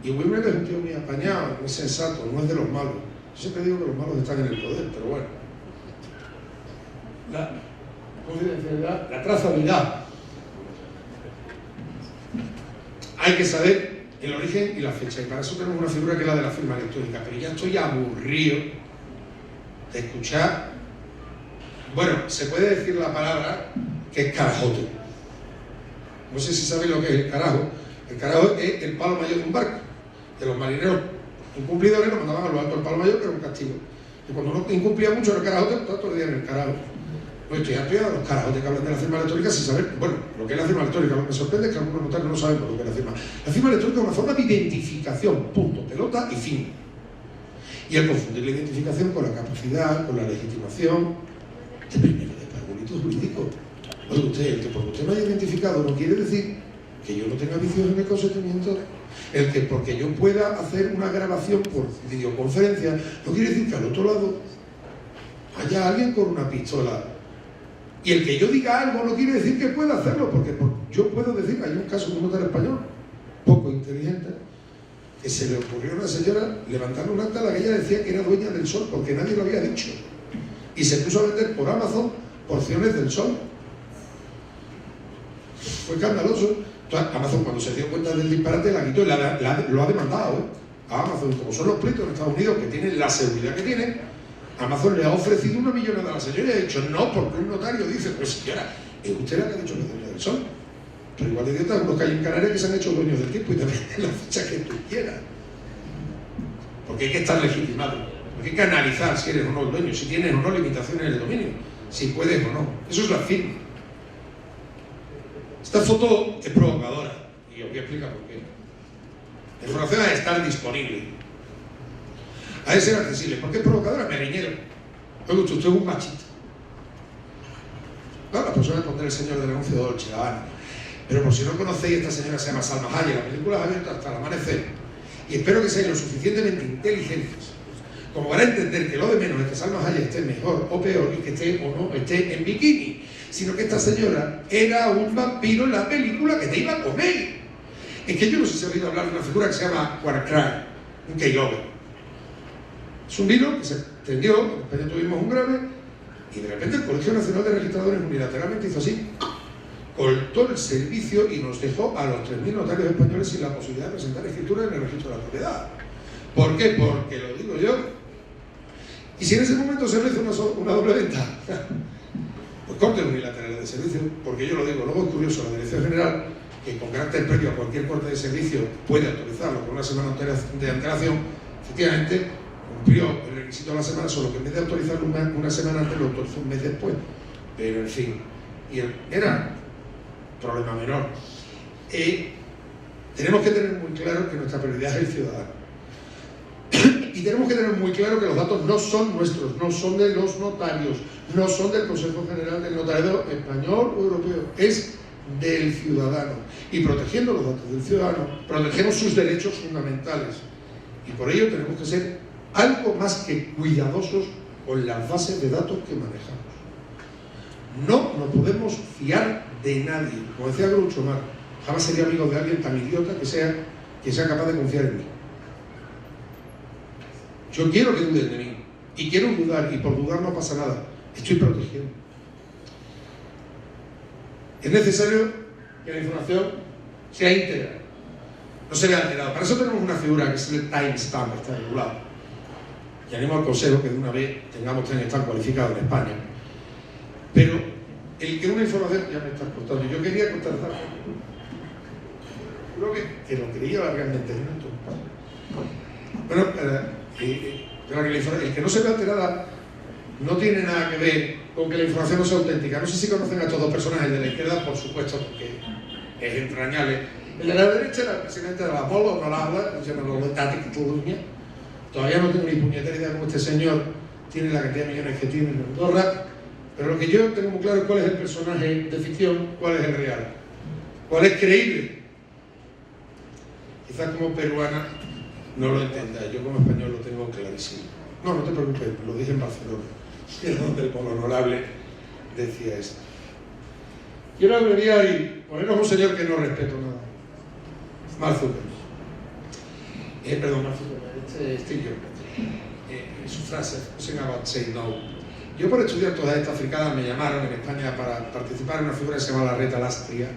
Y Wimmer es un tío muy apañado, muy sensato, no es de los malos. Yo siempre digo que los malos están en el poder, pero bueno. La confidencialidad, la trazabilidad. Hay que saber el origen y la fecha, y para eso tenemos una figura que es la de la firma electrónica, pero ya estoy aburrido de escuchar. Bueno, se puede decir la palabra que es carajote. No sé si sabéis lo que es el carajo. El carajo es el palo mayor de un barco. Que los marineros incumplidores nos mandaban a lo alto del palo mayor, que era un castigo. Y cuando uno incumplía mucho era el carajote, estaba todo el día en el carajo. Pues estoy harto de los carajotes que hablan de la firma electrónica sin saber, bueno, lo que es la firma electrónica. Lo que me sorprende es que algunos notarios no saben por lo que es la firma. La firma electrónica es una forma de identificación, punto, pelota y fin. Y el confundir la identificación con la capacidad, con la legitimación, de primero de parvulito jurídico. Oye, usted, el que porque usted me haya identificado no quiere decir que yo no tenga vicios en el consentimiento. El que porque yo pueda hacer una grabación por videoconferencia no quiere decir que al otro lado haya alguien con una pistola. Y el que yo diga algo no quiere decir que pueda hacerlo, porque yo puedo decir, hay un caso de un notario español, poco inteligente, que se le ocurrió a una señora levantar un acta a la que ella decía que era dueña del sol, porque nadie lo había dicho. Y se puso a vender por Amazon porciones del sol. Fue escandaloso. Entonces, Amazon, cuando se dio cuenta del disparate, la quitó y lo ha demandado, ¿eh? A Amazon. Como son los pleitos en Estados Unidos que tienen la seguridad que tienen, Amazon le ha ofrecido una millonada a la señora y ha dicho no, porque un notario dice, pues señora, es usted la que ha dicho que es dueña del sol. Pero igual de idiotas los que hay en Canarias que se han hecho dueños del tiempo y también en la fecha que tú quieras. Porque hay que estar legitimado. Porque hay que analizar si eres o no el dueño, si tienes o no limitaciones en el dominio, si puedes o no. Eso es la firma. Esta foto es provocadora y os voy a explicar por qué. La información ha de estar disponible. Ha de ser accesible. ¿Por qué es provocadora? Me riñero. Oye, usted es un machista. No, la persona de poner el señor del anuncio de Dolce Gabbana. Pero por si no conocéis, esta señora se llama Salma Hayek. La película es abierta hasta el amanecer. Y espero que seáis lo suficientemente inteligentes como para entender que lo de menos es que Salma Hayek esté mejor o peor y que esté o no esté en bikini, sino que esta señora era un vampiro en la película que te iba a comer. Es que yo no sé si he oído hablar de una figura que se llama WannaCry, un K-Lover. Es un virus que se extendió, en España tuvimos un grave, y de repente el Colegio Nacional de Registradores unilateralmente hizo así, cortó el servicio y nos dejó a los 3.000 notarios españoles sin la posibilidad de presentar escritura en el registro de la propiedad. ¿Por qué? Porque lo digo yo. Y si en ese momento se realiza una doble venta, pues cortes unilaterales de servicio, porque yo lo digo, luego es curioso, la Dirección General, que con carácter previo a cualquier corte de servicio puede autorizarlo con una semana de antelación, efectivamente cumplió el requisito de la semana, solo que en vez de autorizarlo una semana antes, lo autorizó un mes después. Pero en fin, y era problema menor. Tenemos que tener muy claro que nuestra prioridad es el ciudadano. Y tenemos que tener muy claro que los datos no son nuestros, no son de los notarios, no son del Consejo General del Notariado español o europeo, es del ciudadano. Y protegiendo los datos del ciudadano, protegemos sus derechos fundamentales. Y por ello tenemos que ser algo más que cuidadosos con las bases de datos que manejamos. No nos podemos fiar de nadie. Como decía Groucho Marx, jamás sería amigo de alguien tan idiota que sea capaz de confiar en mí. Yo quiero que duden de mí, y quiero dudar, y por dudar no pasa nada. Estoy protegiendo. Es necesario que la información sea íntegra, no se vea alterada. Para eso tenemos una figura que es el timestamp, está regulado. Y animo al Consejo que de una vez tengamos timestamp cualificado en España. Pero el que una información, ya me estás cortando, yo quería contratar, creo que lo quería largamente. Bueno, el que no se vea alterada no tiene nada que ver con que la información no sea auténtica. No sé si conocen a estos dos personajes. El de la izquierda, por supuesto, porque es entrañable. El de la derecha era el presidente de la Polo, no la habla, se llama Loretti Cataluña. Todavía no tengo ni puñetera idea cómo este señor tiene la cantidad de millones que tiene en Andorra, pero lo que yo tengo muy claro es cuál es el personaje de ficción, cuál es el real, cuál es creíble. Quizás como peruana no lo entienda, yo como español lo tengo clarísimo. No te preocupes, lo dije en Barcelona, que es donde el honorable decía esto. Quiero abreviar y ponernos un señor que no respeto nada. Mark Zuckerberg. Mark Zuckerberg, Steve Jobs. Su frase, "Something about saying no". Yo por estudiar todas estas fricadas me llamaron en España para participar en una figura que se llama la Reta Lastria,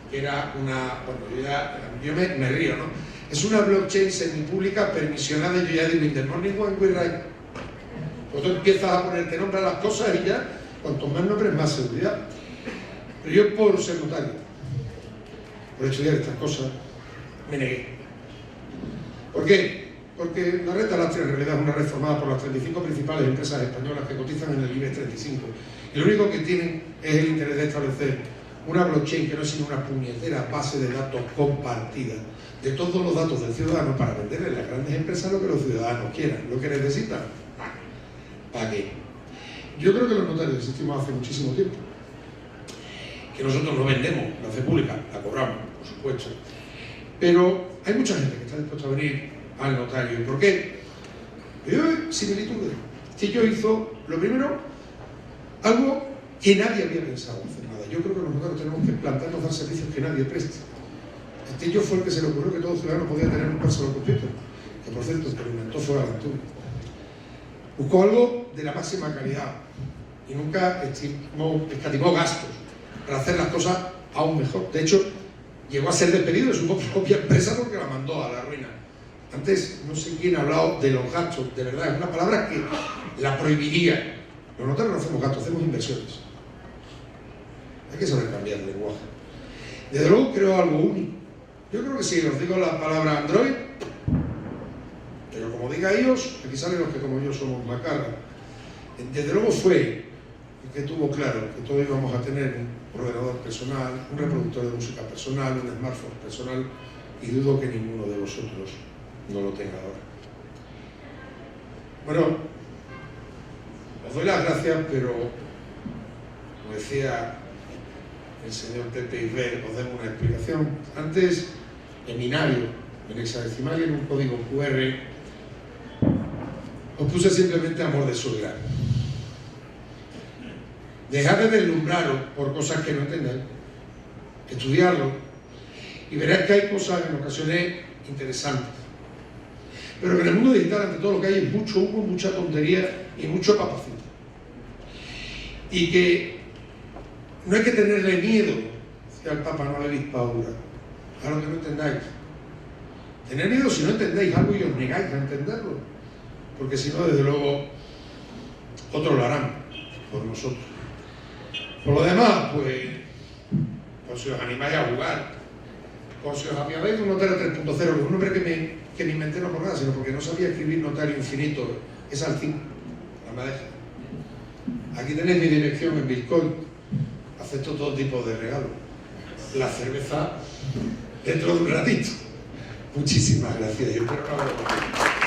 que era una, yo me río, ¿no? Es una blockchain semipública permisionada, y yo ya digo, in the morning when we write. Cuando tú empiezas a ponerte nombre a las cosas y ya, cuanto más nombres, más seguridad. Pero yo por ser notario, por estudiar estas cosas, me negué. ¿Por qué? Porque la Reta Lastria en realidad es una red formada por las 35 principales empresas españolas que cotizan en el IBEX 35. Y lo único que tienen es el interés de establecer una blockchain que no es sino una puñetera base de datos compartida de todos los datos del ciudadano para venderle a las grandes empresas lo que los ciudadanos quieran, lo que necesitan. ¿Para qué? Yo creo que los notarios existimos hace muchísimo tiempo. Que nosotros no vendemos la fe pública, la cobramos, por supuesto. Pero hay mucha gente que está dispuesta a venir al notario. ¿Por qué? Pero hay similitudes. Stillo hizo, lo primero, algo que nadie había pensado hacer nada. Yo creo que los notarios tenemos que plantearnos dar servicios que nadie preste. Stillo fue el que se le ocurrió que todo ciudadano podía tener un personal computer, que por cierto experimentó fuera de Antunes. Buscó algo de la máxima calidad y nunca escatimó gastos para hacer las cosas aún mejor. De hecho, llegó a ser despedido de su propia empresa porque la mandó a la ruina. Antes, no sé quién ha hablado de los gastos, de verdad, es una palabra que la prohibiría. Los notarios no hacemos gastos, hacemos inversiones. Hay que saber cambiar el lenguaje. Desde luego creo algo único. Yo creo que si os digo la palabra Android, pero como diga ellos, aquí salen los que como yo somos macarra. Desde luego fue el que tuvo claro que todos íbamos a tener un ordenador personal, un reproductor de música personal, un smartphone personal, y dudo que ninguno de vosotros no lo tenga ahora. Bueno, os doy las gracias, pero como decía el señor Pepe Isbert, os demos una explicación. Antes, en binario, en hexadecimal y en un código QR, os puse simplemente amor de soledad. Dejad de deslumbraros por cosas que no entendáis, estudiarlo, y veréis que hay cosas en ocasiones interesantes. Pero que en el mundo digital, ante todo, lo que hay es mucho humo, mucha tontería y mucho papacito. Y que no hay que tenerle miedo, decía el Papa, no habéis paura, a lo que no entendáis. Tener miedo si no entendéis algo y os negáis a entenderlo, porque si no, desde luego, otros lo harán por nosotros. Por lo demás, pues si os animáis a jugar, si os apiadáis de un notario 3.0, que es un nombre que me inventé no por nada, sino porque no sabía escribir notario infinito, es al 5, la madeja. Aquí tenéis mi dirección en Bitcoin, acepto todo tipo de regalos. La cerveza dentro de un ratito. Muchísimas gracias y espero no haberlo.